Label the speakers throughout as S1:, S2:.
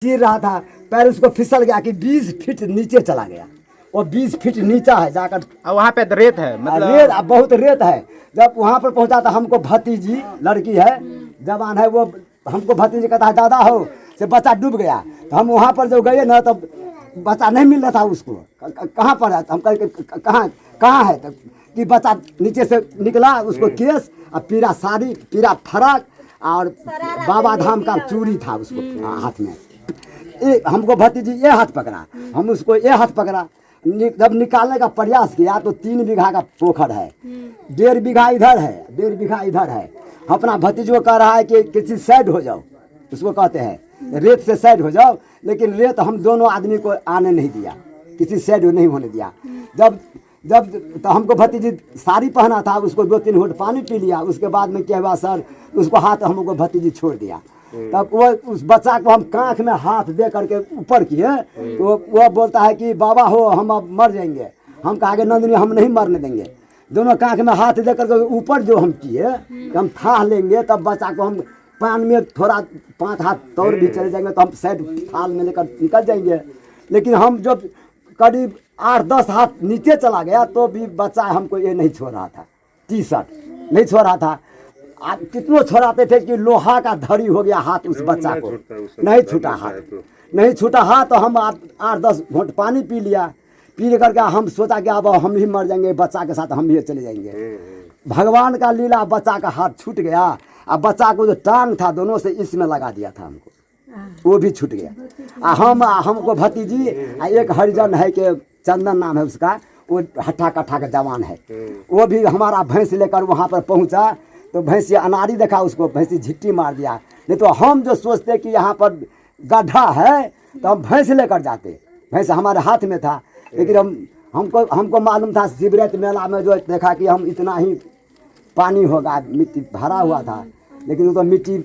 S1: चीर रहा था, पैर उसको फिसल गया कि 20 फीट नीचे चला गया। वो 20 फीट नीचा है जाकर,
S2: वहाँ पे रेत है, मतलब
S1: रेत बहुत रेत है। जब वहाँ पर पहुँचा था, हमको भतीजी लड़की है, जवान है, वो हमको भतीजी कहता है दादा हो से बच्चा डूब गया। तो हम वहाँ पर जो गए ना, तब बच्चा नहीं मिल रहा था उसको, कहाँ पर है? हम कह कहाँ है? तो कि बच्चा नीचे से निकला, उसको केस और पीरा साड़ी, पीरा फराक और बाबा धाम का चूड़ी था उसको हाथ में। हमको भतीजी ये हाथ पकड़ा, हम उसको ये हाथ पकड़ा। जब निकालने का प्रयास किया तो 3 बीघा का पोखर है, 1.5 बीघा इधर है, 1.5 बीघा इधर है। अपना भतीजी को कह रहा है कि किसी साइड हो जाओ, उसको कहते हैं रेत से साइड हो जाओ, लेकिन रेत हम दोनों आदमी को आने नहीं दिया, किसी साइड नहीं होने दिया। जब जब तो हमको भतीजी साड़ी पहना था, उसको 2-3 घूंट पानी पी लिया। उसके बाद में क्या हुआ सर, उसको हाथ हमको भतीजी छोड़ दिया। तब वो उस बच्चा को हम कांख में हाथ दे करके ऊपर किए, तो वो बोलता है कि बाबा हो हम अब मर जाएंगे। हम कहा नंदिनी हम नहीं मरने देंगे। दोनों कांख में हाथ दे करके ऊपर जो हम किए, हम था लेंगे, तब बच्चा को हम पान में थोड़ा 5 हाथ तौर भी चले जाएंगे तो हम साइड थाल में लेकर निकल जाएंगे। लेकिन हम जब करीब 8-10 हाथ नीचे चला गया तो भी बच्चा हमको ये नहीं छोड़ रहा था, टी-शर्ट नहीं छोड़ रहा था। कितनों छोड़ाते थे कि लोहा का धड़ी हो गया हाथ उस बच्चा को, नहीं छूटा हाथ, नहीं छूटा हाथ। तो हम 8-10 घूंट पानी पी लिया, पी करके हम सोचा कि अब हम ही मर जाएंगे, बच्चा के साथ हम ही चले जाएंगे। भगवान का लीला, बच्चा का हाथ छूट गया और बच्चा को जो टांग था दोनों से इसमें लगा दिया था हमको, वो भी छूट गया। हमको भतीजी एक हरिजन है कि चंदन नाम है उसका, वो हट्ठा कट्ठा का जवान है, वो भी हमारा भैंस लेकर वहाँ पर पहुँचा तो भैंस अनाड़ी देखा, उसको भैंसी झिट्टी मार दिया। नहीं तो हम जो सोचते कि यहाँ पर गड्ढा है तो हम भैंस लेकर जाते, भैंस हमारे हाथ में था। लेकिन हमको मालूम था शिवरात मेला में जो देखा कि हम इतना ही पानी होगा, मिट्टी भरा हुआ था, लेकिन वो तो मिट्टी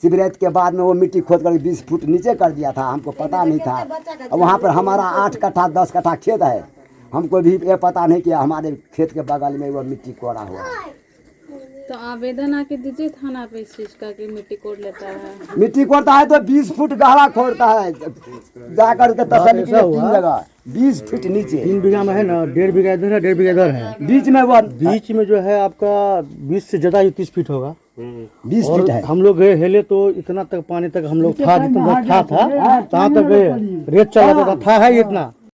S1: शिवरात के बाद में वो मिट्टी खोद कर 20 फुट नीचे कर दिया था, हमको पता नहीं था। वहाँ पर हमारा 8 कट्ठा 10 कट्ठा खेत है, हमको भी ये पता नहीं कि हमारे खेत के बगल में वो मिट्टी कोड़ा हुआ है।
S3: तो आवेदन आके दीजिए थाना पे इस चीज का कि मिट्टी कोड़ लेता है।
S1: मिट्टी कोड़ता है तो 20 फुट गहरा खोदता है, जाकर के तसल्ली के 3 जगह 20 फीट नीचे।
S4: 3 बीघा में है ना, 1.5 बीघा इधर है, 1.5 बीघा इधर है।
S1: बीच में
S4: जो है आपका 20 से ज्यादा 30 फीट होगा,
S1: 20 फीट है।
S4: हम लोग गए हेले तो इतना तक पानी तक हम लोग था, जितना था तहाँ तक गए, रेत चला था है इतना।